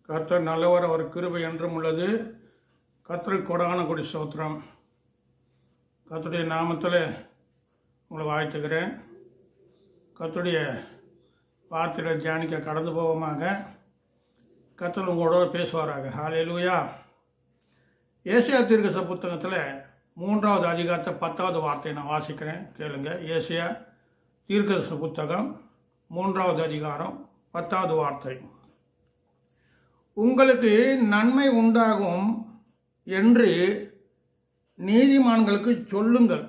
கர்த்தர் நல்லவர், அவர் கிருபை என்றும் உள்ளது. கர்த்தருக்கு கொடான கொடி ஸ்தோத்திரம். கர்த்தருடைய நாமத்தில் உங்களை வாழ்த்துகிறேன். கர்த்தருடைய வார்த்தைகளை தியானிக்க கடந்து போவோமாக. கர்த்தர் உங்களோட பேசுவாராக. ஹல்லேலூயா. ஏசாயா தீர்க்கதரிசி புத்தகத்தில் 3வது அதிகாரத்தை 10வது வார்த்தையை நான் வாசிக்கிறேன், கேளுங்க. ஏசாயா தீர்க்கதரிசி புத்தகம் 3வது அதிகாரம் 10வது வார்த்தை. உங்களுக்கு நன்மை உண்டாகும் என்று நீதிமான்களுக்கு சொல்லுங்கள்.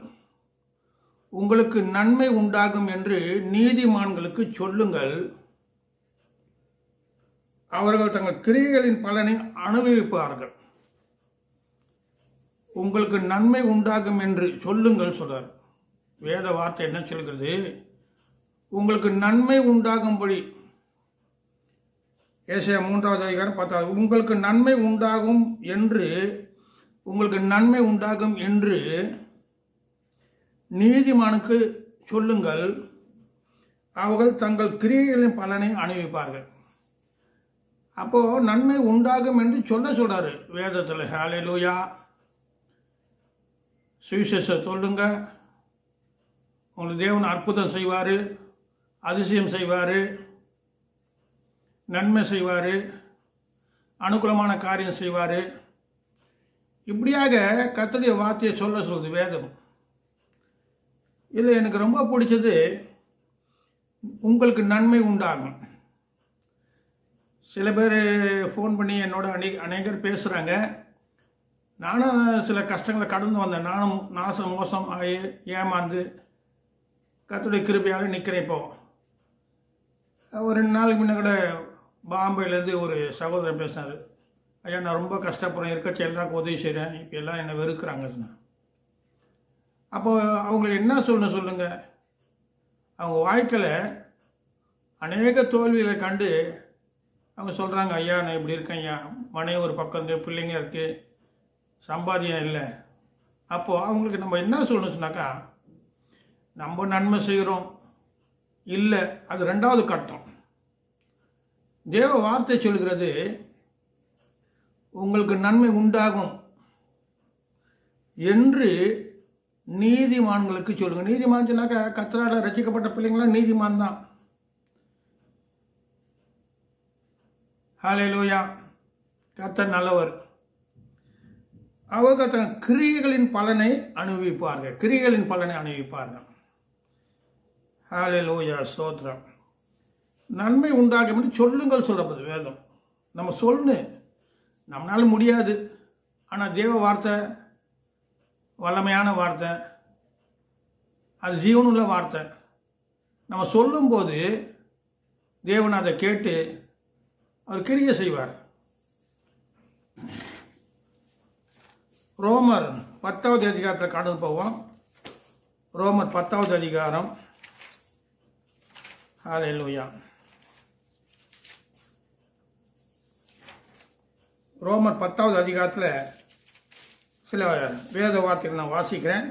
உங்களுக்கு நன்மை உண்டாகும் என்று நீதிமான்களுக்கு சொல்லுங்கள். அவர்கள் தங்கள் கிரியைகளின் பலனை அனுபவிப்பார்கள். உங்களுக்கு நன்மை உண்டாகும் என்று சொல்லுங்கள் சொல்றார். வேத வார்த்தை என்ன சொல்கிறது? உங்களுக்கு நன்மை உண்டாகும்படி. ஏசாயா 3வது அதிகாரம் 10வது. உங்களுக்கு நன்மை உண்டாகும் என்று, உங்களுக்கு நன்மை உண்டாகும் என்று நீதிமானுக்கு சொல்லுங்கள். அவர்கள் தங்கள் கிரியைகளின் பலனை அனுபவிப்பார்கள். அப்போ நன்மை உண்டாகும் என்று சொல்றாரு வேதத்தில். ஹல்லேலூயா. சுவிசேஷம் சொல்லுங்க. உங்களுக்கு தேவன் அற்புதம் செய்வார், அதிசயம் செய்வார், நன்மை செய்வார், அனுகூலமான காரியம் செய்வார். இப்படியாக கர்த்தருடைய வார்த்தையை சொல்லுது வேதம். இதில் எனக்கு ரொம்ப பிடிச்சது, உங்களுக்கு நன்மை உண்டாகும். சில பேர் ஃபோன் பண்ணி என்னோட அநேகர் பேசுகிறாங்க. நானும் சில கஷ்டங்களை கடந்து வந்தேன். நானும் நாசம் மோசம் ஆகி ஏமாந்து கர்த்தருடைய கிருபையால் நிற்கிறேன். இப்போ ஒரு 2 நாளுக்கு முன்ன கூட பாம்பேலேருந்து ஒரு சகோதரன் பேசினார். ஐயா, நான் ரொம்ப கஷ்டப்படுறேன், இருக்கச்சு எல்லாருக்கும் உதவி செய்கிறேன், இப்போ எல்லாம் என்னை வெறுக்கிறாங்க சொன்னேன். அப்போ அவங்களுக்கு என்ன சொல்லணும் சொல்லுங்கள்? அவங்க வாழ்க்கையில் அநேக தோல்விகளை கண்டு அவங்க சொல்கிறாங்க, ஐயா நான் இப்படி இருக்கேன், ஐயா மனைவி ஒரு பக்கம் இருந்து பிள்ளைங்க இருக்குது, சம்பாதியம் இல்லை. அப்போது அவங்களுக்கு நம்ம என்ன சொல்லணும் சொன்னாக்கா, நம்ம நன்மை செய்கிறோம் இல்லை, அது 2வது கட்டம். தேவ வார்த்தை சொல்கிறது, உங்களுக்கு நன்மை உண்டாகும் என்று நீதிமான்களுக்கு சொல்லுங்க. நீதிமான் சொன்னாக்கா கர்த்தரால் ரட்சிக்கப்பட்ட பிள்ளைங்களாம் நீதிமான் தான். ஹல்லேலூயா. கர்த்தர் நல்லவர். அவங்க தன் கிரியைகளின் பலனை அனுபவிப்பார்கள். கிரியைகளின் பலனை அனுபவிப்பார்கள். ஹல்லேலூயா. ஸ்தோத்திரம். நன்மை உண்டாகும் என்று சொல்லுங்கள் சொல்லப்படுது வேதம். நம்ம சொல்லணும், நம்மளால முடியாது. ஆனால் தேவ வார்த்தை வல்லமையான வார்த்தை, அது ஜீவனுள்ள வார்த்தை. நம்ம சொல்லும்போது தேவன் அதை கேட்டு அவர் கிரியை செய்வார். ரோமர் 10வது அதிகாரத்தில் கடந்து போவோம். ரோமர் 10வது அதிகாரம். ஹல்லேலூயா. ரோமர் 10வது அதிகாரத்தில் சில வேத வார்த்தைகள் நான் வாசிக்கிறேன்.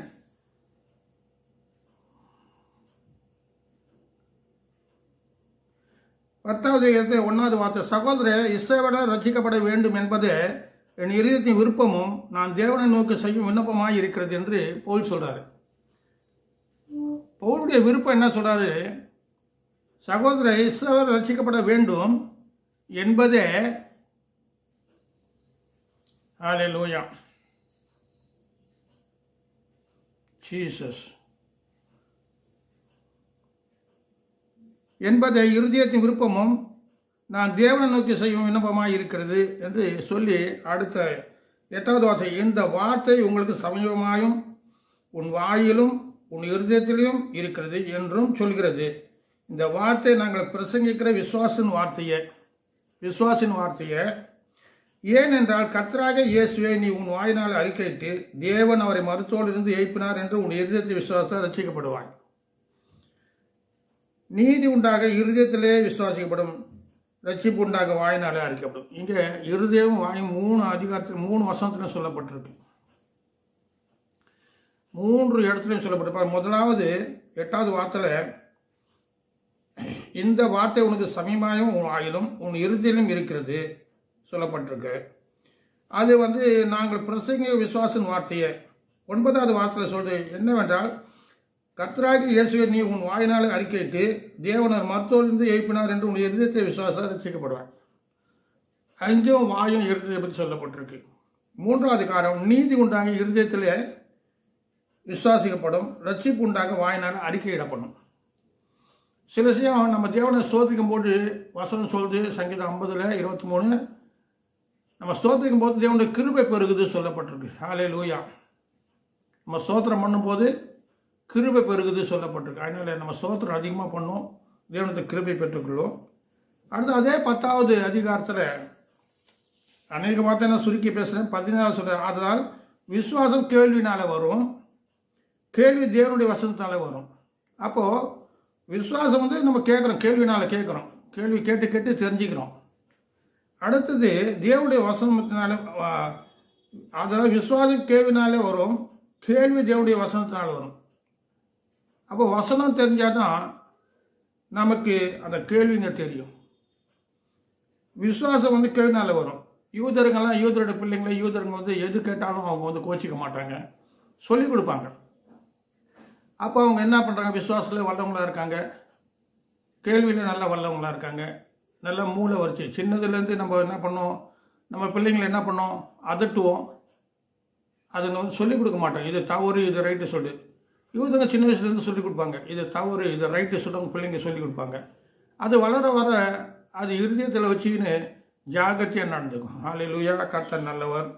பத்தாவது 1வது வார்த்தை. சகோதரர், இஸ்ரவேலர் ரட்சிக்கப்பட வேண்டும் என்பது என் இருதயத்தின் விருப்பமும் நான் தேவனை நோக்கி செய்யும் விண்ணப்பமாக இருக்கிறது என்று பவுல் சொல்றாரு. பவுலுடைய விருப்பம் என்ன சொல்றாரு? சகோதரர், இஸ்ரவேலர் ரட்சிக்கப்பட வேண்டும் என்பதே. ஹல்லேலூயா. ஜீசஸ். என்பதை இருதயத்தின் விருப்பமும் நான் தேவனை நோக்கி செய்யும் விண்ணப்பமாக இருக்கிறது என்று சொல்லி அடுத்த 8வது வார்த்தை. இந்த வார்த்தை உங்களுக்கு சமீபமாயும் உன் வாயிலும் உன் இருதயத்திலும் இருக்கிறது என்றும் சொல்கிறது. இந்த வார்த்தை நாங்கள் பிரசங்கிக்கிற விசுவாசின் வார்த்தையை. ஏனென்றால் கர்த்தராக இயேசுவை நீ உன் வாயினால் அறிக்கையிட்டு தேவன் அவரை மருத்துவோடு இருந்து எழுப்பினார் என்று உன் இருதயத்தை விசுவாசத்தால் ரட்சிக்கப்படுவாய். நீதி உண்டாக இருதயத்திலே விசுவாசிக்கப்படும், ரட்சிப்பு உண்டாக வாயினாலே அறிக்கப்படும். இங்கே இருதயம் வாயும் 3 அதிகாரத்தில் 3 வசனத்திலும் சொல்லப்பட்டிருக்கு. 3 இடத்துலையும் சொல்லப்பட்டிருப்பார். முதலாவது 8வது வார்த்தையில் இந்த வார்த்தை உனக்கு சமீபமாயும் உன் ஆயிலும் உன் இருதயிலும் இருக்கிறது சொல்லப்பட்டிருக்கு. அது நாங்கள் பிரசங்க விசுவாசன் வார்த்தையை 9வது வார்த்தையில் சொல்றது என்னவென்றால், கர்த்தராகிய இயேசுவை நீ உன் வாயினாலே அறிக்கையிட்டு தேவனர் மருத்துவரிலிருந்து எழுப்பினார் என்று உன் இருதயத்தை விசுவாசம் ரட்சிக்கப்படுவார். 5 வாயும் இருதயத்தை பற்றி சொல்லப்பட்டிருக்கு. 3வது காரம், நீதி உண்டாக இருதயத்திலே விசுவாசிக்கப்படும், ரட்சிப்பு உண்டாக வாயினால் அறிக்கையிடப்படும். சில விஷயம் நம்ம தேவனை ஸ்தோத்திரிக்கும் போது வசனம் சொல்லுது, சங்கீதம் 50:23, நம்ம ஸ்தோத்திரிக்கும் போது தேவனுடைய கிருபை பெருகுது சொல்லப்பட்டிருக்கு. ஹல்லேலூயா. நம்ம ஸ்தோத்திரம் பண்ணும்போது கிருபை பெருகுது சொல்லப்பட்டிருக்கு. அதனால் நம்ம ஸ்தோத்திரம் அதிகமாக பண்ணோம், தேவனுடைய கிருபை பெற்றுக்கொள்வோம். அடுத்து அதே 10வது அதிகாரத்தில் அநேக வார்த்தை நான் சுருக்கி பேசுகிறேன். 17 சொல்கிறேன், அதனால் விசுவாசம் கேள்வினால வரும், கேள்வி தேவனுடைய வசனத்தால் வரும். அப்போது விசுவாசம் நம்ம கேட்குறோம், கேள்வினால் கேட்குறோம், கேள்வி கேட்டு கேட்டு தெரிஞ்சுக்கிறோம். அடுத்தது தேவனுடைய வசனத்தினால, அதனால் விசுவாசம் கேள்வினாலே வரும், கேள்வி தேவனுடைய வசனத்தினால் வரும். அப்போ வசனம் தெரிஞ்சால் தான் நமக்கு அந்த கேள்விங்க தெரியும். விசுவாசம் கேள்வினால வரும். யூதருங்கெல்லாம், யூதரோட பிள்ளைங்களை யூதருங்க எது கேட்டாலும் அவங்க கோச்சிக்க மாட்டாங்க, சொல்லிக் கொடுப்பாங்க. அப்போ அவங்க என்ன பண்ணுறாங்க, விசுவாசத்தில் வல்லவங்களாக இருக்காங்க, கேள்வியில் நல்ல வல்லவங்களாக இருக்காங்க, நல்ல மூளை வரிச்சு. சின்னதுலேருந்து நம்ம என்ன பண்ணோம், நம்ம பிள்ளைங்களை என்ன பண்ணோம், அதட்டுவோம், அதை சொல்லிக் கொடுக்க மாட்டோம். இது தவறு, இது ரைட்டு சொல்லு. இவங்க சின்ன வயசுலேருந்து சொல்லிக் கொடுப்பாங்க, இது தவறு, இது ரைட்டு சொல்லுவாங்க, பிள்ளைங்க சொல்லிக் கொடுப்பாங்க. அது வளர வர அது இருதயத்தில் வச்சுக்கின்னு ஜாகிரதையாக நடந்துக்கும். ஹல்லேலூயா. கர்த்தர் நல்லவர்.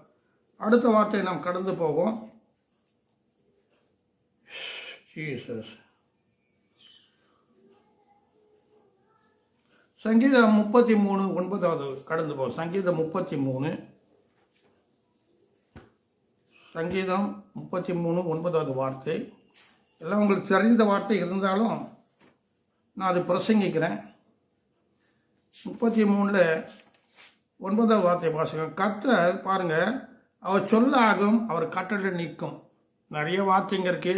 அடுத்த வார்த்தையை நாம் கடந்து போவோம். ஜீசஸ். சங்கீதம் 33:9 கடந்து போவோம். சங்கீதம் 33:9 வார்த்தை. எல்லாம் உங்களுக்கு தெரிந்த வார்த்தை இருந்தாலும் நான் அது பிரசங்கிக்கிறேன். 33:9 வார்த்தை வாசிக்கிறேன். கர்த்தர் பாருங்க, அவர் சொல்ல ஆகும், அவர் கட்டளை நிற்கும். நிறைய வார்த்தைங்க இருக்கு.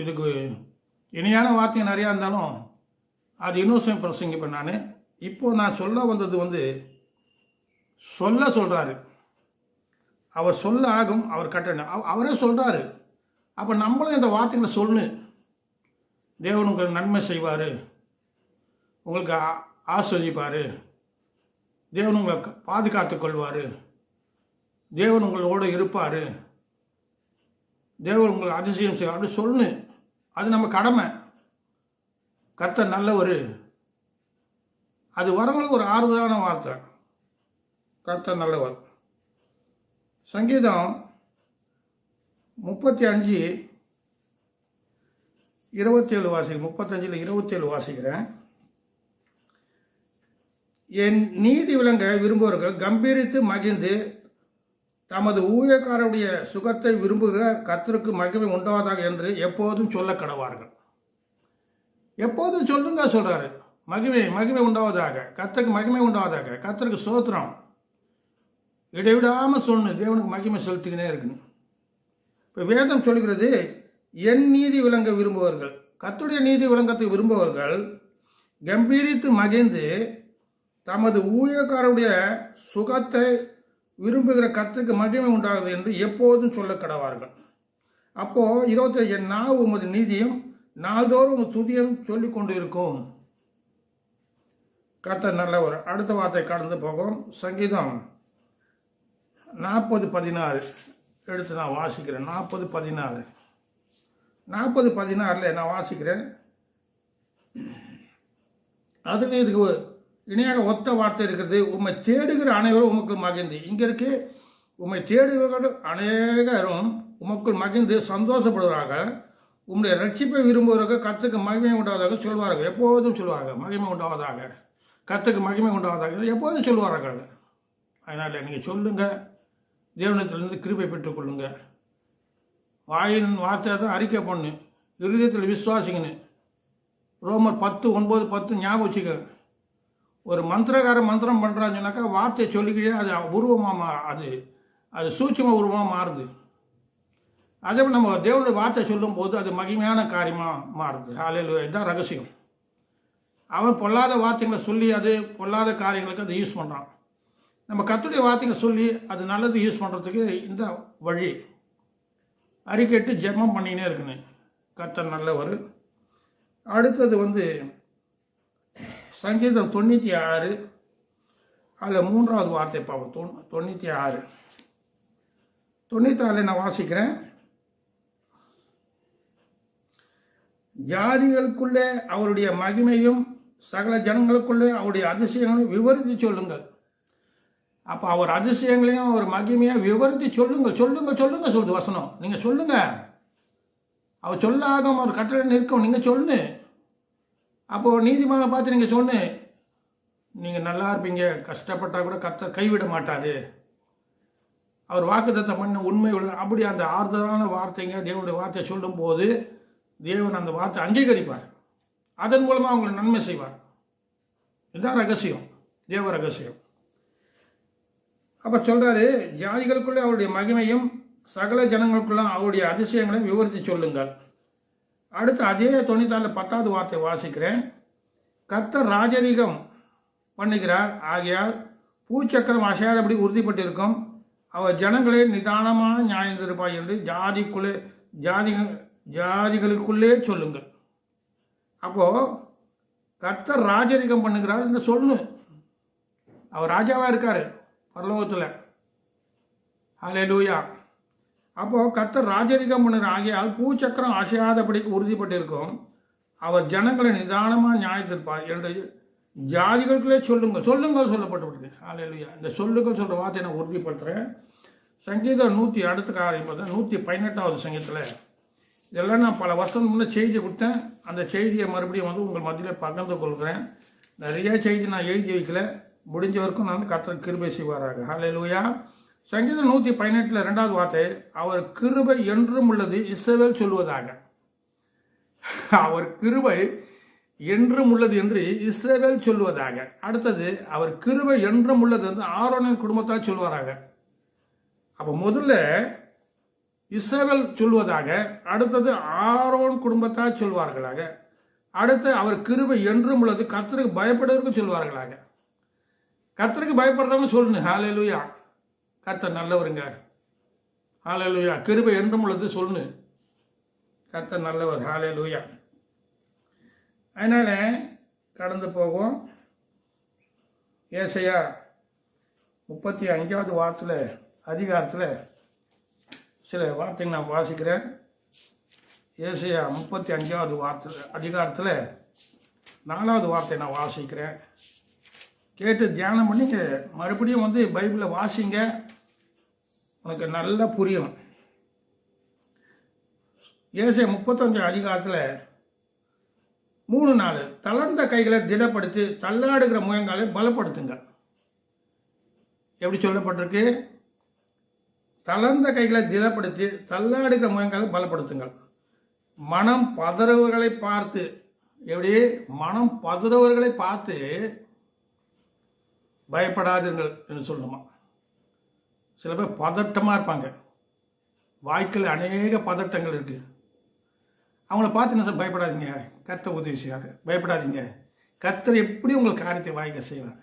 இதுக்கு இணையான வார்த்தை நிறையா இருந்தாலும் அது இன்னும் பிரசங்கிப்பேன் நான். இப்போ நான் சொல்ல வந்தது சொல்றாரு. அவர் சொல்ல ஆகும், அவர் கட்டளை, அவரே சொல்றாரு. அப்போ நம்மளும் இந்த வார்த்தைகளை சொல்லணும். தேவன் உங்களுக்கு நன்மை செய்வார், உங்களுக்கு ஆஸ்வதிப்பார், தேவன் உங்களை பாதுகாத்து கொள்வார், தேவன் உங்களோடு இருப்பார், தேவன் உங்களுக்கு அதிசயம் செய்வார் அப்படி சொல்லணும். அது நம்ம கடமை. கர்த்தர் நல்லவர். அது வரவங்களுக்கு ஒரு ஆறுதலான வார்த்தை. கர்த்தர் நல்லவர். சங்கீதம் 35:27 வாசிக்கிறேன். 35:27 வாசிக்கிறேன். என் நீதி விளங்க விரும்புவர்கள் கம்பீரித்து மகிழ்ந்து தமது ஊழியக்காரருடைய சுகத்தை விரும்புகிற கர்த்தருக்கு மகிமை உண்டாவதாக என்று எப்போதும் சொல்ல கடவார்கள். எப்போதும் சொல்லுங்க சொல்றாரு. மகிமை உண்டாவதாக, கர்த்தருக்கு மகிமை உண்டாவதாக, கர்த்தருக்கு ஸ்தோத்திரம். இடைவிடாமல் சொல்லணும், தேவனுக்கு மகிமை செலுத்திக்கினே இருக்கணும். இப்போ வேதம் சொல்கிறது, என் நீதி விளங்க விரும்புவர்கள், கர்த்தருடைய நீதி விளங்கத்தை விரும்புவர்கள் கம்பீரித்து மகிழ்ந்து தமது ஊழியக்காரருடைய சுகத்தை விரும்புகிற கர்த்தருக்கு மகிமை உண்டாகுது என்று எப்போதும் சொல்ல கடவார்கள். அப்போ 25, என் நாவு உமது நீதியும் நாள்தோறும் துதியும் சொல்லிக் கொண்டு இருக்கும். கர்த்தர் நல்லவர். அடுத்த வார்த்தை கடந்து போகும். சங்கீதம் 40:16 எடுத்து நான் வாசிக்கிறேன். 40:16 நான் வாசிக்கிறேன். அதுல இதுக்கு இணையாக ஒத்த வார்த்தை இருக்கிறது. உம்மை தேடுகிற அனைவரும் உமக்குள் மகிழ்ந்து. இங்க இருக்கு, உம்மை தேடுகிற அநேகரும் உமக்குள் மகிழ்ந்து சந்தோஷப்படுவாராக. உம்முடைய ரட்சிப்பை விரும்புவவர்கள் கர்த்தருக்கு மகிமை உண்டாவதாக சொல்வார்கள். எப்போதும் சொல்வார்கள், மகிமை உண்டாவதாக, கர்த்தருக்கு மகிமை உண்டாவதாக எப்போதும் சொல்வார்கள். அதனால் நீங்கள் சொல்லுங்க, தேவனத்திலிருந்து கிருபை பெற்றுக்கொள்ளுங்க. வாயின் வார்த்தை தான் அறிக்கை பண்ணு, இருதயத்தில் விசுவாசிக்கணும். ரோமர் 10:9-10 ஞாபகம் வச்சுக்க. ஒரு மந்திரக்காரன் மந்திரம் பண்ணுறான்னு சொன்னாக்கா வார்த்தையை சொல்லிக்கிட்டே அது உருவமாக அது சூட்சும உருவமாக மாறுது. அதே நம்ம தேவனுடைய வார்த்தை சொல்லும் போது அது மகிமையான காரியமாக மாறுது. ஹல்லேலூயா. இதுதான் ரகசியம். அவன் பொல்லாத வார்த்தைகளை சொல்லி அது பொல்லாத காரியங்களுக்கு அதை யூஸ் பண்ணுறான். நம்ம கர்த்தருடைய வார்த்தைகளை சொல்லி அது நல்லது யூஸ் பண்ணுறதுக்கு இந்த வழி அறிக்கைட்டு ஜெபம் பண்ணினே இருக்கணும். கர்த்தர் நல்லவர். அடுத்தது சங்கீதம் 96 அதில் 3வது வார்த்தை பார்ப்போம். 96 96 நான் வாசிக்கிறேன். ஜாதிகளுக்குள்ளே அவருடைய மகிமையும் சகல ஜனங்களுக்குள்ளே அவருடைய அதிசயங்களையும் விவரித்து சொல்லுங்கள். அப்போ அவர் அதிசயங்களையும் அவர் மகிமையாக விவரித்து சொல்லுங்கள் சொல்லுங்கள் சொல்லுங்கள் சொல்லுது வசனம். நீங்கள் சொல்லுங்க. அவர் சொல்லாத ஒரு கட்டளை நிற்கும். நீங்கள் சொல்லு. அப்போது நீதிமான பார்த்து நீங்கள் சொல்லு. நீங்கள் நல்லா இருப்பீங்க. கஷ்டப்பட்டால் கூட கர்த்தர் கைவிட மாட்டார். அவர் வாக்குத்தத்தம் பண்ண உண்மை அப்படி அந்த ஆறுதலான வார்த்தைங்க தேவனுடைய வார்த்தையை சொல்லும்போது தேவன் அந்த வார்த்தை அங்கீகரிப்பார். அதன் மூலமாக அவங்களுக்கு நன்மை செய்வார். இதுதான் ரகசியம், தேவ ரகசியம். அப்போ சொல்கிறாரு, ஜாதிகளுக்குள்ளே அவருடைய மகிமையும் சகல ஜனங்களுக்குள்ள அவருடைய அதிசயங்களையும் விவரித்து சொல்லுங்கள். அடுத்து அதே 94 10வது வார்த்தை வாசிக்கிறேன். கர்த்தர் ராஜரீகம் பண்ணுகிறார், ஆகையால் பூச்சக்கரம் அசையாதபடி உறுதிப்பட்டிருக்கும். அவர் ஜனங்களை நிதானமாக நியாயந்திருப்பார் என்று ஜாதிகளுக்குள்ளே சொல்லுங்கள். அப்போது கர்த்தர் ராஜரீகம் பண்ணுகிறார் என்று சொல்லணும். அவர் ராஜாவாக இருக்கார் பரலோகத்தில். ஹல்லேலூயா. அப்போது கர்த்தர் ராஜரீகம் பண்ணுகிற ஆகையால் பூச்சக்கரம் அசையாதபடிக்கு உறுதிப்பட்டிருக்கும். அவர் ஜனங்களை நிதானமாக நியாயத்திருப்பார் என்று ஜாதிகளுக்குள்ளே சொல்லுங்கள் சொல்லுங்கள் சொல்லப்பட்டு. ஹல்லேலூயா. இந்த சொல்லுங்கள் சொல்கிற வார்த்தையை நான் உறுதிப்படுத்துகிறேன். சங்கீதம் 100 அடுத்த காரியம் பார்த்தா 118வது சங்கீதத்தில் இதெல்லாம் நான் பல வருஷம் முன்னே செய்தி கொடுத்தேன். அந்த செய்தியை மறுபடியும் உங்கள் மத்தியில் பகிர்ந்து கொள்கிறேன். நிறைய செய்தி நான் எழுதி வைக்கல. முடிஞ்ச வரைக்கும் நான் கர்த்தர் கிருபை செய்வாராக. ஹல்லேலூயா. சங்கீதம் 118 2வது வார்த்தை, அவர் கிருபை என்றும் உள்ளது இஸ்ரவேல் சொல்வதாக. அவர் கிருபை என்றும் உள்ளது என்று இஸ்ரவேல் சொல்வதாக. அடுத்தது, அவர் கிருபை என்றும் உள்ளது என்று ஆரோனின் குடும்பத்தால் சொல்வாராக. அப்போ முதல்ல இஸ்ரவேல் சொல்வதாக, அடுத்தது ஆரோன் குடும்பத்தால் சொல்வார்களாக, அடுத்து அவர் கிருபை என்றும் உள்ளது கர்த்தருக்கு பயப்படுவதற்கு சொல்வார்களாக. கர்த்தருக்கு பயப்படுறவங்க சொல்லணும். ஹல்லேலூயா. கர்த்தர் நல்லவருங்க. ஹல்லேலூயா. கிருபை என்றும் உள்ளது சொல்லணும். கர்த்தர் நல்லவர். ஹல்லேலூயா. அதனால கடந்து போகும். ஏசாயா 35வது அதிகாரத்தில் சில வார்த்தைகள் நான் வாசிக்கிறேன். ஏசாயா 35வது அதிகாரத்தில் 4வது வார்த்தை நான் வாசிக்கிறேன். கேட்டு தியானம் பண்ணி மறுபடியும் பைபிளை வாசிங்க. உனக்கு நல்லா புரியும். ஏசாயா 35 அதிகாரத்தில் 3-4 தளர்ந்த கைகளை திடப்படுத்தி தள்ளாடுகிற முயங்காலை பலப்படுத்துங்க. எப்படி சொல்லப்பட்டிருக்கு? தளர்ந்த கைகளை திடப்படுத்தி தள்ளாடுகிற முயங்காலை பலப்படுத்துங்கள். மனம் பதறுவர்களை பார்த்து, எப்படி மனம் பதறுவர்களை பார்த்து பயப்படாதீர்கள் என்று சொல்லணுமா? சில பேர் பதட்டமாக இருப்பாங்க. வாழ்க்கையில் அநேக பதட்டங்கள் இருக்குது. அவங்கள பார்த்து என்ன சார் பயப்படாதீங்க, கர்த்தர் உதவி செய்வார். பயப்படாதீங்க, கர்த்தர் எப்படி உங்களுக்கு காரியத்தை வாய்க்க செய்வார்.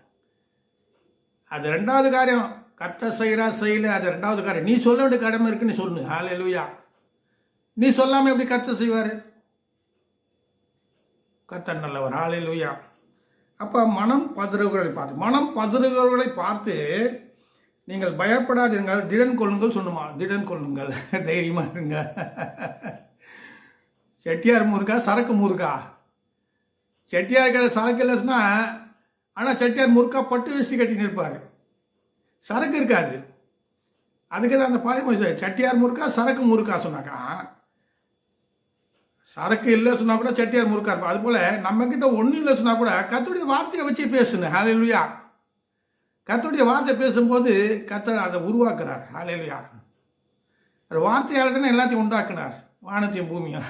அது 2வது காரியம். கர்த்தர் செய்யல, அது 2வது காரியம். நீ சொல்ல வேண்டிய கடமை இருக்குன்னு சொல்லு. ஹல்லேலூயா. நீ சொல்லாமல் எப்படி கர்த்தர் செய்வார்? கர்த்தர் நல்லவர். ஹல்லேலூயா. அப்போ மனம் பதறுகிறவர்களை பார்த்து நீங்கள் பயப்படாதீர்கள், திடன் கொள்ளுங்கள் சொன்னுமா. திடன் கொள்ளுங்கள், தைரியமாக இருங்க. செட்டியார் முறுக்கா சரக்கு முறுக்கா? செட்டியார் கடை சரக்கு இல்லைன்னா, ஆனால் செட்டியார் முறுக்கா பட்டு வேஷ்டி கட்டின்னு இருப்பார், சரக்கு இருக்காது. அதுக்கு தான் அந்த பழைய செட்டியார் முறுக்கா சரக்கு முறுக்கா சொன்னாக்கா, சரக்கு இல்லை சொன்னால் கூட செட்டியார் முறுக்கா இருப்போம். அதுபோல் நம்மக்கிட்ட ஒன்றும் இல்லை சொன்னால் கூட கர்த்தருடைய வார்த்தையை வச்சு பேசுங்க. ஹல்லேலூயா. கர்த்தருடைய வார்த்தை பேசும்போது கர்த்தர் அதை உருவாக்குறார். ஹல்லேலூயா. அது வார்த்தையால் தானே எல்லாத்தையும் உண்டாக்குனார், வானத்தையும் பூமியும்.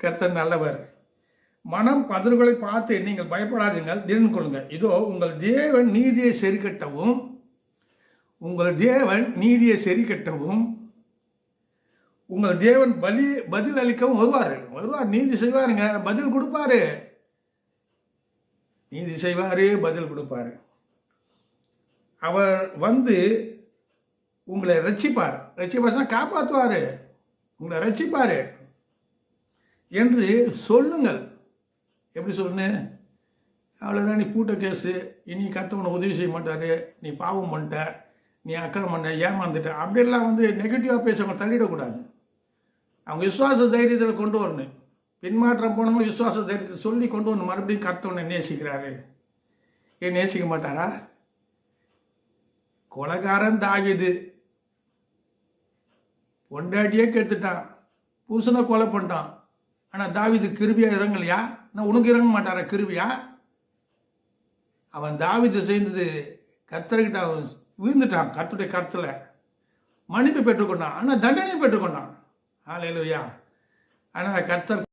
கர்த்தர் நல்லவர். மனம் பதறுகளை பார்த்து நீங்கள் பயப்படாதீர்கள், திடன் கொள்ளுங்கள். இதோ உங்கள் தேவன் நீதியை சரிக்கட்டவும், உங்கள் தேவன் பதில் அளிக்கவும் வருவார். நீதி செய்வாருங்க, பதில் கொடுப்பாரு. நீதி செய்வார், பதில் கொடுப்பார். அவர் வந்து உங்களை ரட்சிப்பார். ரட்சிப்பார்னா காப்பாற்றுவார், உங்களை ரட்சிப்பார் என்று சொல்லுங்கள். எப்படி சொல்லு? அவ்வளோதான், நீ கூட்ட கேஸு, இனி கர்த்தர் உதவி செய்ய மாட்டார், நீ பாவம் பண்ணிட்ட, நீ அக்கறை பண்ண, ஏமாந்துட்ட, அப்படியெல்லாம் வந்து நெகட்டிவாக பேசவங்க தள்ளிடக்கூடாது. அவங்க விசுவாச தைரியத்தில் கொண்டு வரணும். பின்மாற்றம் போனவங்களும் விசுவாச தைரியத்தை சொல்லி கொண்டு வரணும். மறுபடியும் கர்த்தவனை நேசிக்கிறாரு. ஏன் நேசிக்க மாட்டாரா? கொலைகாரன் தாவீது பொண்டாட்டியே கெடுத்துட்டான், புருஷனை கொலை பண்ணிட்டான். ஆனால் தாவீது கிருபியா இறங்கலையா? நான் உனக்கு இறங்க மாட்டாரா கிருபியா? அவன் தாவீது செய்தது கர்த்தர்கிட்ட அவன் விழுந்துட்டான். கர்த்தருடைய கருத்தில் மன்னிப்பு பெற்றுக்கொண்டான், ஆனால் தண்டனையை பெற்றுக்கொண்டான். ஹல்லேலூயா. ஆனால் கர்த்தர்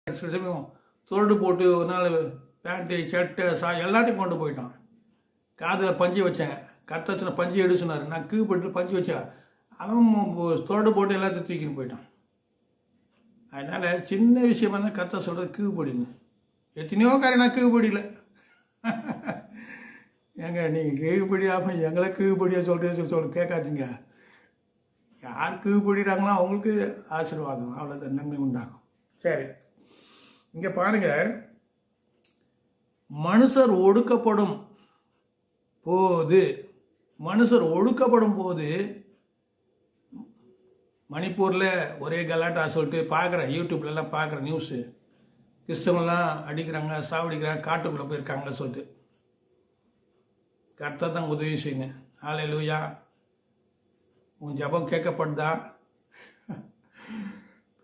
சில சமயம் துரடு போட்டு ஒரு நாள் பேண்ட்டு ஷர்ட்டு எல்லாத்தையும் கொண்டு போயிட்டான். காதில் பஞ்சு வச்சேன், கத்தச்சின பஞ்சு எடு சொன்னார். நான் கீழ்பட்டு பஞ்சு வச்சேன், அவன் துரடு போட்டு எல்லாத்தையும் தூக்கின்னு போயிட்டான். அதனால் சின்ன விஷயமா தான் கத்த சொல்கிறது கீழ்படிங்க. எத்தனையோ காரியம் நான் கீழ்படியில் ஏங்க நீங்கள் கீழ்படியாமல் எங்களை கீழ்படியாக சொல்லிட்டு கேட்காதீங்க. யார் கீழ்படுறாங்களோ அவங்களுக்கு ஆசீர்வாதம், அவ்வளோதான், நன்மை உண்டாகும். சரி, இங்கே பாருங்க, மனுஷர் ஒடுக்கப்படும் போது மணிப்பூரில் ஒரே கலாட்டா சொல்லிட்டு பார்க்குறேன், யூடியூப்லலாம் பார்க்குறேன் நியூஸு. கிறிஸ்தவங்களாம் அடிக்கிறாங்க, சாவடிக்கிறாங்க, காட்டுக்குள்ளே போயிருக்காங்க சொல்லிட்டு. கர்த்தர் தான் உதவி செய்யுங்க. ஹல்லேலூயா. உன் ஜபம் கேட்கப்படுதா?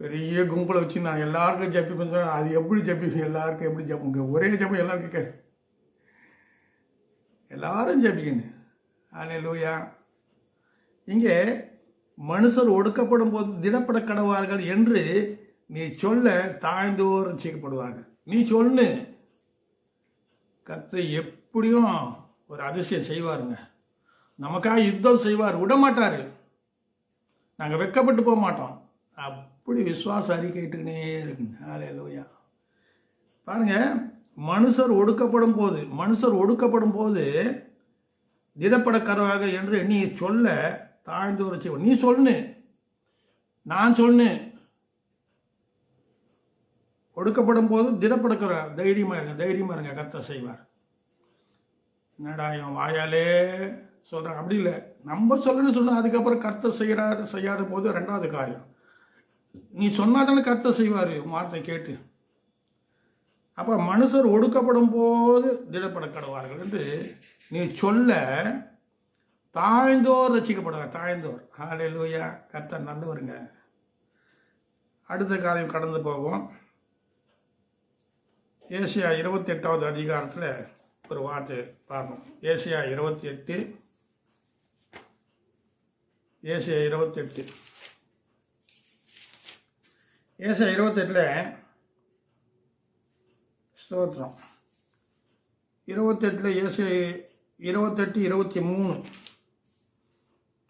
பெரிய கும்பலை வச்சு நான் எல்லாருக்கும் ஜப்பி பண்ணுறேன். அது எப்படி ஜப்பிப்பேன்? எல்லாருக்கும் எப்படி ஜப்புங்க? ஒரே ஜப்பம் எல்லாருக்கும் எல்லாரும் ஜப்பிக்கணும். ஹல்லேலூயா. இங்கே மனுஷர் ஒடுக்கப்படும் போது திடப்பட கடவார்கள் என்று நீ சொல்ல தாழ்ந்தோர் ரட்சிக்கப்படுவார்கள். நீ சொல்லு, கர்த்தர் எப்படியும் ஒரு அதிசயம் செய்வாருங்க. நமக்காக யுத்தம் செய்வார், விட மாட்டார். நாங்கள் வெட்கப்பட்டு போக மாட்டோம். அப்படி விசுவாச அறிக்கைட்டுக்கினே இருக்குங்க. ஹல்லேலூயா. பாருங்க, மனுஷர் ஒடுக்கப்படும் போது திடப்படக்கரவாக என்று நீ சொல்ல தாழ்ந்தோர செய்வோம். நீ சொல்லு, நான் சொல்லு. ஒடுக்கப்படும் போது திடப்படக்கிற தைரியமா இருங்க, கர்த்தர் செய்வார். என்னடா இவன் வாயாலே சொல்றான், அப்படி இல்லை. நம்ம சொல்லணும்னு சொன்னா அதுக்கப்புறம் கர்த்தர் செய்யாத போது ரெண்டாவது காரியம். நீ சொன்னாதானே கர்த்தர் செய்வார் வார்த்தை கேட்டு. அப்போ மனுஷர் ஒடுக்கப்படும் போது திடப்பட கடவார்கள் என்று நீ சொல்ல தாழ்ந்தோர் ரசிக்கப்படுவார். தாழ்ந்தோர். ஹல்லேலூயா. கர்த்தர் நல்லவருங்க. அடுத்த காரியம் கடந்து போவோம். ஏசியா 28வது அதிகாரத்தில் ஒரு வார்த்தை பார்ப்போம். ஏசியா 28. ஏசியா 28ல் ஸ்தோத்திரம். 28ல் ஏசியா 28, 23,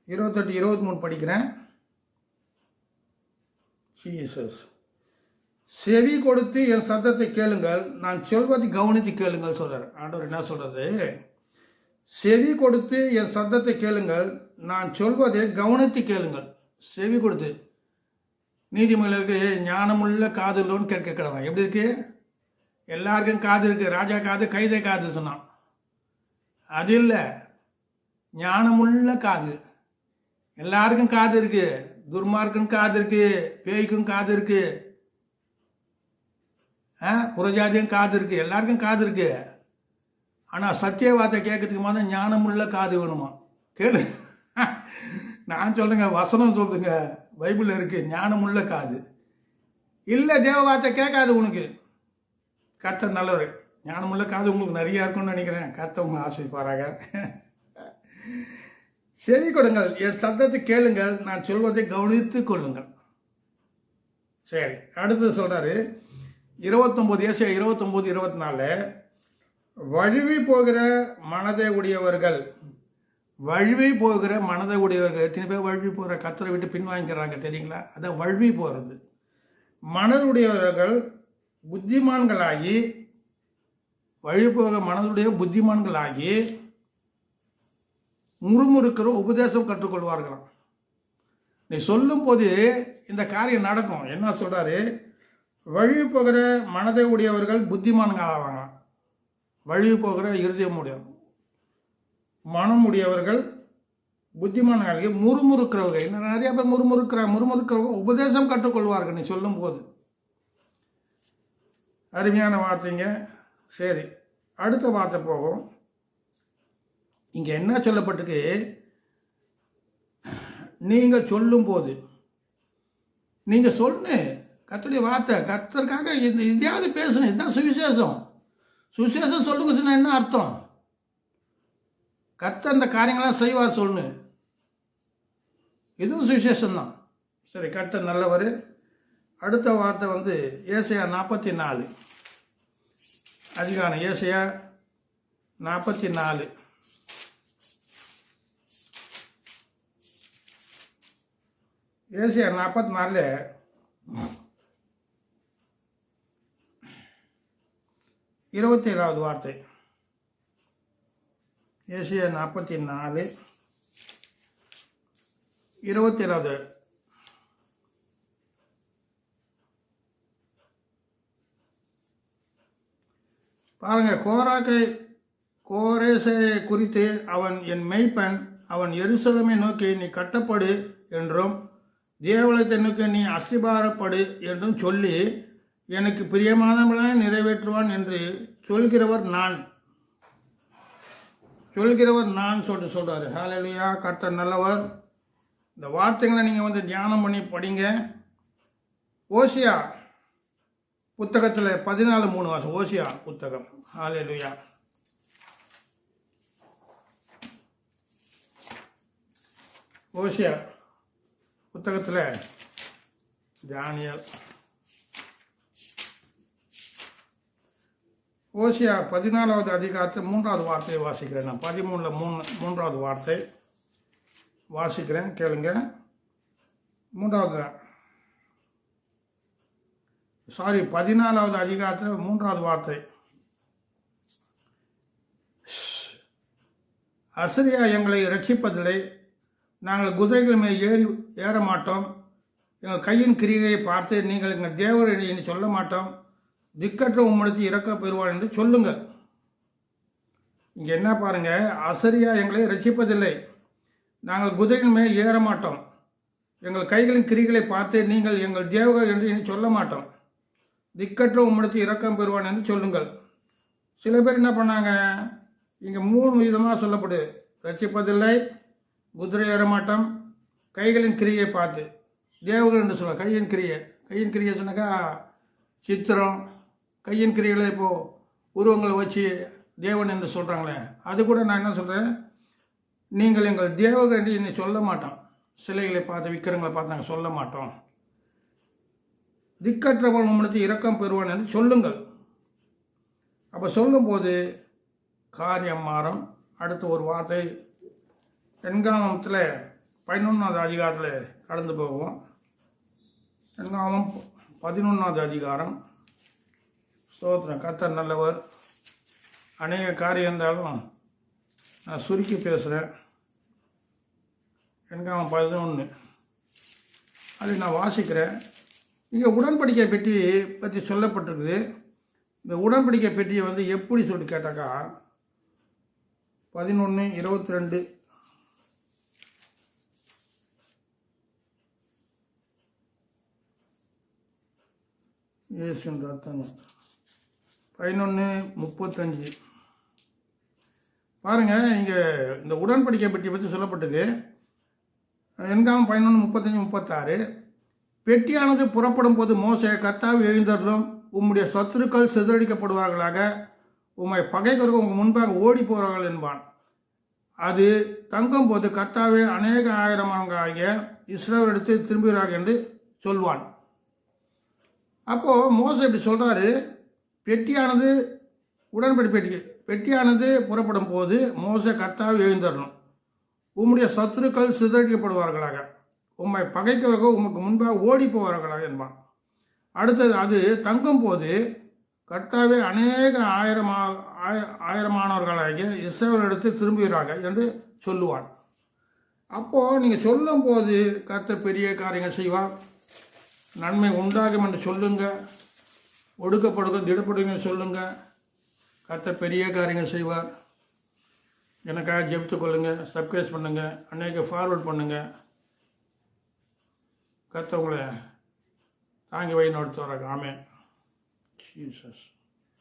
28, 23 படிக்கிறேன். ஜீசஸ். செவி கொடுத்து என் சத்தத்தை கேளுங்கள், நான் சொல்வதை கவனித்து கேளுங்கள் சொல்றார். ஆண்டவர் என்ன சொல்றது? செவி கொடுத்து என் சத்தத்தை கேளுங்கள், நான் சொல்வதை கவனித்து கேளுங்கள். செவி கொடுத்து. நீதிமன்றருக்கு ஞானமுள்ள காது இல்லோன்னு கேட்க கிடவான். எப்படி இருக்கு? எல்லாருக்கும் காது இருக்கு. ராஜா காது, கைதை காது சொன்னான். அது இல்லை, ஞானமுள்ள காது. எல்லாருக்கும் காது இருக்கு. துர்மார்க்கும் காது இருக்கு, பேய்க்கும் காது இருக்கு, புறஜாதியும் காது இருக்கு, எல்லாருக்கும் காது இருக்கு. ஆனால் சத்திய வார்த்தை கேட்கறதுக்கு மாதிரி ஞானமுள்ள காது வேணுமா? கேளு. நான் சொல்லுங்க, வசனம் சொல்லுங்க, பைபிளில் இருக்கு ஞானமுள்ள காது. இல்லை, தேவ வார்த்தை கேட்காது உனக்கு. கர்த்தர் நல்லவர். ஞானமுள்ள காது உங்களுக்கு நிறையா இருக்கும்னு நினைக்கிறேன். கர்த்தர் உங்களை ஆசைப்பாராக. செவி கொடுங்கள், என் சத்தத்தை கேளுங்கள், நான் சொல்வதை கவனித்து கொள்ளுங்கள். சரி, அடுத்து சொல்றாரு 29, ஏசியா 29, 24. வழுவி போகிற மனதை உடையவர்கள். எத்தனை பேர் வழுவி போகிற கர்த்தரை விட்டு பின்வாங்கிறாங்க தெரியுங்களா? அதான் வழுவி போகிறது. மனதுடையவர்கள் புத்திமான்களாகி, வழி போக மனதுடைய புத்திமான்களாகி முறுமுறுக்கிற உபதேசம் கற்றுக்கொள்வார்களாம். நீ சொல்லும் போது இந்த காரியம் நடக்கும். என்ன சொல்றாரு? வழி போகிற மனதை உடையவர்கள் புத்திமான்கள் ஆவாங்களாம். வழி போகிற இருதயம் உடைய மனம் உடையவர்கள் புத்திமான்களாகி முறுமுறுக்கிறவர்கள். இன்னும் நிறைய பேர் முறுமுறுக்கிறவங்க உபதேசம் கற்றுக்கொள்வார்கள் நீ சொல்லும் போது. அருமையான வார்த்தைங்க. சரி, அடுத்த வார்த்தை போகும். இங்கே என்ன சொல்லப்பட்டிருக்கு? நீங்கள் சொல்லும் போது நீங்கள் சொல்லு, கர்த்தருடைய வார்த்தை, கர்த்தருக்காக இதையாவது பேசணும். இதுதான் சுவிசேஷம். சுவிசேஷம் சொல்லுங்க சொன்னா என்ன அர்த்தம்? கர்த்தர் இந்த காரியங்களாம் செய்வார் சொல்லு. இதுவும் சுவிசேஷம்தான். சரி, கர்த்தர் நல்லவர். அடுத்த வார்த்தை ஏசியா 44 அதிகாரம். ஏசியா 44. ஏசியா 44 27வது வார்த்தை. ஏசியா 44 27வது. பாருங்க, கோரேசை குறித்து அவன் என் மெய்ப்பன், அவன் எருசலேமை நோக்கி நீ கட்டப்படு என்றும் தேவாலயத்தை நோக்கி நீ அஸ்திபாரப்படு என்றும் சொல்லி எனக்கு பிரியமானவர்களாக நிறைவேற்றுவான் என்று சொல்கிறவர் நான் சொல்றாரு. ஹல்லேலூயா. கர்த்தர் நல்லவர். இந்த வார்த்தைகளை நீங்கள் தியானம் பண்ணி படிங்க. ஓசியா புத்தகத்தில் 14:3 வாசம். ஓசியா புத்தகம். ஹல்லேலூயா. ஓசியா புத்தகத்தில் தானியேல். ஓசியா 14வது அதிகாரத்தில் 3வது வார்த்தையை வாசிக்கிறேன் நான். 13ல் 3வது வார்த்தை. வாசிக்கிறேன், கேளுங்க. 14வது 14வது அதிகாரத்தில் 3வது வார்த்தை. அசரியா எங்களை ரட்சிப்பதில்லை, நாங்கள் குதிரைகள் மேல் ஏற மாட்டோம், எங்கள் கையின் கிரிகையை பார்த்து நீங்கள் எங்கள் தேவர் என்று சொல்ல மாட்டோம், திக்கற்ற உம்மிடத்தில் இறக்க பெறுவார் என்று சொல்லுங்கள். இங்கே என்ன பாருங்க, அசரியா எங்களை ரட்சிப்பதில்லை, நாங்கள் குதிரைகள் மேல் ஏற மாட்டோம், எங்கள் கைகளின் கிரிகளை பார்த்து நீங்கள் எங்கள் தேவர்கள் என்று சொல்ல மாட்டோம், திக்கற்ற உம்மிடத்தில் இரக்கம் பெறுவான் என்று சொல்லுங்கள். சில பேர் என்ன பண்ணாங்க, இங்கே 3 விதமாக சொல்லப்படுது. ரட்சிப்பதில்லை, குதிரை ஏற மாட்டோம், கைகளின் கிரியை பார்த்து தேவர்கள் என்று சொல்ல. கையின் கிரியை சொன்னாக்கா சித்திரம், கையின் கிரிகளை இப்போது உருவங்களை வச்சு தேவன் என்று சொல்கிறாங்களே, அது கூட நான் என்ன சொல்கிறேன், நீங்கள் எங்கள் தேவர்கள் என்று இன்னும் சொல்ல மாட்டோம், சிலைகளை பார்த்து விக்கிரங்களை பார்த்து நாங்கள் சொல்ல மாட்டோம், திக்கற்றவன் உம்மிடத்தில் இரக்கம் பெறுவான் என்று சொல்லுங்கள். அப்போ சொல்லும்போது காரியம் மாறும். அடுத்த ஒரு வார்த்தை எண்காமத்தில் 11வது அதிகாரத்தில் கடந்து போவோம். எண்காமம் 11வது அதிகாரம். ஸ்தோத்திரம், கர்த்தர் நல்லவர். அநேக காரியம் இருந்தாலும் நான் சுருக்கி பேசுகிறேன். எண்காமம் 11 அதை நான் வாசிக்கிறேன். இங்கே உடன்படிக்கை பெட்டி பற்றி சொல்லப்பட்டிருக்குது. இந்த உடன்படிக்கை பெட்டியை எப்படி சொல்லிட்டு கேட்டாக்கா 11:22 இயேசுவின் ரத்தம். 11:35 பாருங்க, இங்கே இந்த உடன்படிக்கை பெட்டியை பற்றி சொல்லப்பட்டிருக்கு. எண்காமம் 11:35-36 பெட்டியானது புறப்படும் போது மோசே, கர்த்தாவே எழுந்தருளும், உம்முடைய சத்துருக்கள் சிதறடிக்கப்படுவார்களாக, உம்மை பகைக்கிறவர்கள் உங்கள் முன்பாக ஓடி போகிறார்கள் என்பான். அது தங்கும் போது, கர்த்தாவே அநேக ஆயிரமாகிய இஸ்ரவேல் எடுத்து திரும்புகிறார்கள் என்று சொல்வான். அப்போது மோசே இப்படி சொல்கிறாரு, பெட்டியானது பெட்டியானது புறப்படும் போது மோசே, கர்த்தாவே எழுந்தரணும், உம்முடைய சத்துருக்கள் சிதறடிக்கப்படுவார்களாக, உம்மை பகைக்கிறவர்கள் உமக்கு முன்பாக ஓடி போவார்களாக என்பான். அடுத்தது, அது தங்கும் போது கர்த்தாவே அநேக ஆயிரமானவர்களாகிய இஸ்ரவேல் எடுத்து திரும்புகிறார்கள் என்று சொல்லுவான். அப்போது நீங்கள் சொல்லும் போது கர்த்தர் பெரிய காரியங்கள் செய்வார், நன்மை உண்டாகும் என்று சொல்லுங்க, ஒடுக்கப்படுங்க திடப்படுங்க சொல்லுங்க, கர்த்தர் பெரிய காரியங்கள் செய்வார். எனக்காக ஜெபித்து கொள்ளுங்கள், சப்ஸ்கிரைப் பண்ணுங்கள், அநேக ஃபார்வர்ட் பண்ணுங்கள். கர்த்தர் உங்களை தாங்கி வழி நடத்துவார்கள். ஆமென். ஜீசஸ்.